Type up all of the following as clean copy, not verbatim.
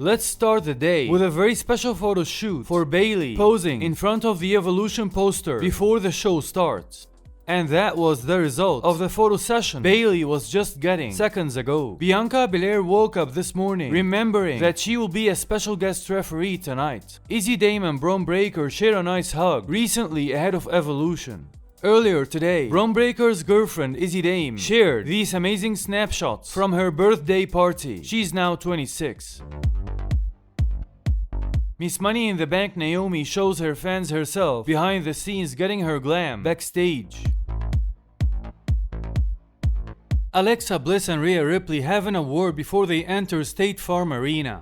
Let's start the day with a very special photo shoot for Bayley posing in front of the Evolution poster before the show starts. And that was the result of the photo session Bayley was just getting seconds ago. Bianca Belair woke up this morning remembering that she will be a special guest referee tonight. Izzi Dame and Bron Breakker share a nice hug recently ahead of Evolution. Earlier today, Bron Breakker's girlfriend Izzi Dame shared these amazing snapshots from her birthday party. She's now 26. Miss Money in the Bank Naomi shows her fans herself behind the scenes getting her glam backstage. Alexa Bliss and Rhea Ripley have an award before they enter State Farm Arena.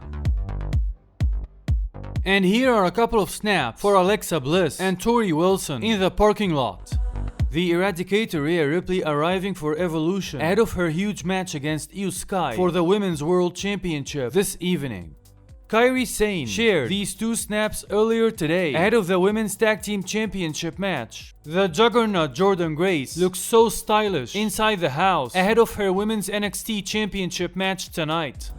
And here are a couple of snaps for Alexa Bliss and Tori Wilson in the parking lot. The Eradicator Rhea Ripley arriving for Evolution ahead of her huge match against Io Sky for the Women's World Championship this evening. Kairi Sane shared these two snaps earlier today ahead of the Women's Tag Team Championship match. The juggernaut Jordynne Grace looks so stylish inside the house ahead of her Women's NXT Championship match tonight.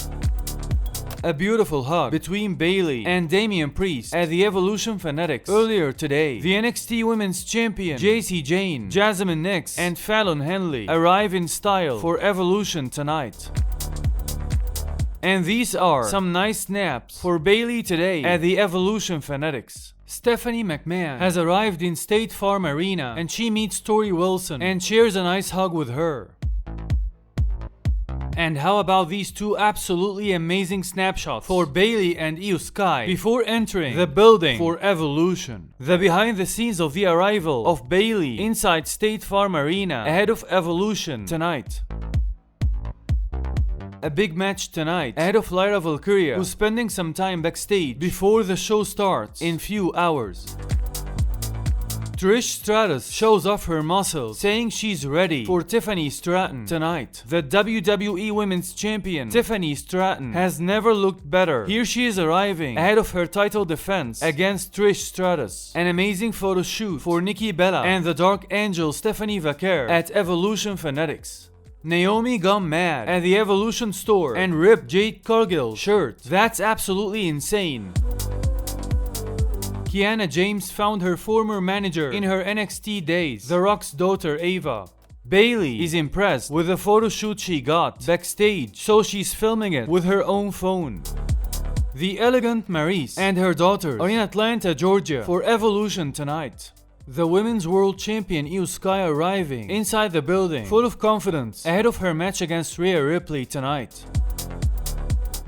A beautiful hug between Bayley and Damian Priest at the Evolution Fanatics earlier today. The NXT Women's Champion JC Jane, Jasmine Nix, and Fallon Henley arrive in style for Evolution tonight. And these are some nice snaps for Bayley today at the Evolution Fanatics. Stephanie McMahon has arrived in State Farm Arena and she meets Tori Wilson and shares a nice hug with her. And how about these two absolutely amazing snapshots for Bayley and Io Sky before entering the building for Evolution? The behind the scenes of the arrival of Bayley inside State Farm Arena ahead of Evolution tonight. A big match tonight ahead of Lyra Vaquer, who's spending some time backstage before the show starts in few hours. Trish Stratus shows off her muscles, saying she's ready for Tiffany Stratton tonight. The WWE Women's Champion Tiffany Stratton has never looked better. Here she is arriving ahead of her title defense against Trish Stratus. An amazing photo shoot for Nikki Bella and the Dark Angel Stephanie Vaquer at Evolution Fanatics. Naomi gone mad at the Evolution store and ripped Jade Cargill's shirt. That's absolutely insane. Kiana James found her former manager in her NXT days, The Rock's daughter Ava. Bayley is impressed with the photo shoot she got backstage, so she's filming it with her own phone. The elegant Maryse and her daughter are in Atlanta, Georgia for Evolution tonight. The Women's World Champion Io Sky arriving inside the building full of confidence ahead of her match against Rhea Ripley tonight.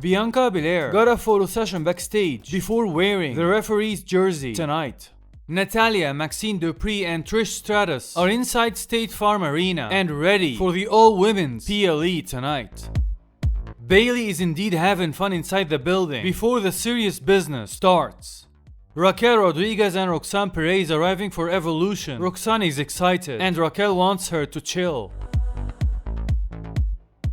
Bianca Belair got a photo session backstage before wearing the referee's jersey tonight. Natalya, Maxxine Dupri, and Trish Stratus are inside State Farm Arena and ready for the all-women's PLE tonight. Bayley is indeed having fun inside the building before the serious business starts. Raquel Rodriguez and Roxanne Perez arriving for Evolution. Roxanne is excited and Raquel wants her to chill.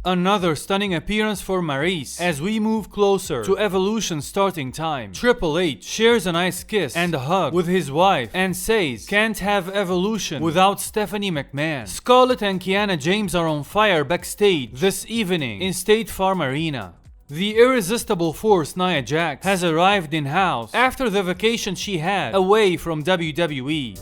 Another stunning appearance for Maryse as we move closer to Evolution starting time. Triple H shares a nice kiss and a hug with his wife and says can't have Evolution without Stephanie McMahon. Scarlett and Kiana James are on fire backstage this evening in State Farm Arena. The irresistible force Nia Jax has arrived in-house after the vacation she had away from WWE.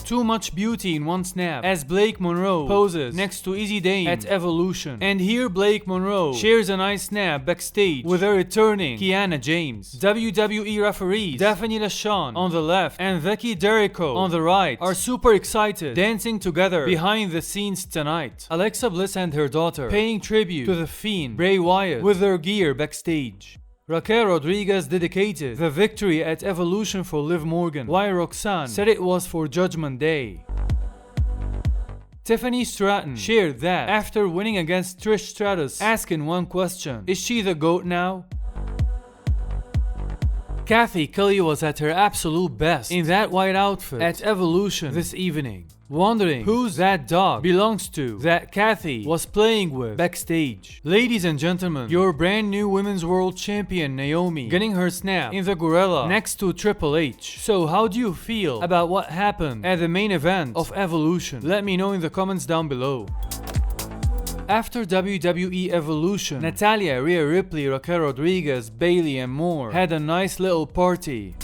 Too much beauty in one snap as Blake Monroe poses next to Izzi Dame at Evolution. And here Blake Monroe shares a nice snap backstage with her returning Kiana James. WWE referees Daphne LaShawn on the left and Vicky Jericho on the right are super excited dancing together behind the scenes tonight. Alexa Bliss and her daughter paying tribute to the Fiend Bray Wyatt with their gear backstage. Raquel Rodriguez dedicated the victory at Evolution for Liv Morgan, while Roxanne said it was for Judgment Day. Tiffany Stratton shared that after winning against Trish Stratus, asking one question: is she the GOAT now? Cathy Kelley was at her absolute best in that white outfit at Evolution this evening. Wondering whose that dog belongs to that Cathy was playing with backstage. Ladies and gentlemen, your brand new Women's World Champion Naomi getting her snap in the gorilla next to Triple H. So how do you feel about what happened at the main event of Evolution? Let me know in the comments down below. After WWE Evolution, Natalya, Rhea Ripley, Raquel Rodriguez, Bayley and more had a nice little party.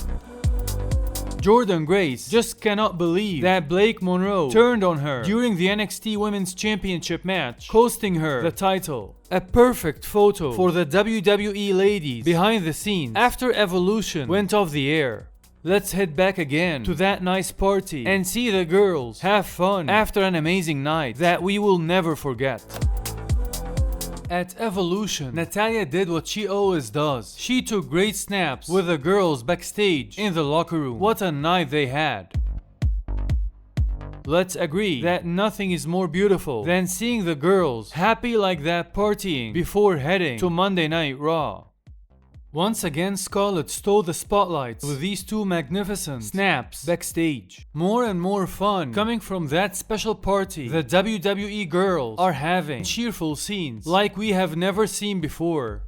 Jordynne Grace just cannot believe that Blake Monroe turned on her during the NXT Women's Championship match, costing her the title. A perfect photo for the WWE ladies behind the scenes after Evolution went off the air. Let's head back again to that nice party and see the girls have fun after an amazing night that we will never forget. At Evolution, Natalya did what she always does. She took great snaps with the girls backstage in the locker room. What a night they had. Let's agree that nothing is more beautiful than seeing the girls happy like that partying before heading to Monday Night Raw. Once again, Scarlett stole the spotlight with these two magnificent snaps backstage. More and more fun coming from that special party the WWE girls are having. Cheerful scenes like we have never seen before.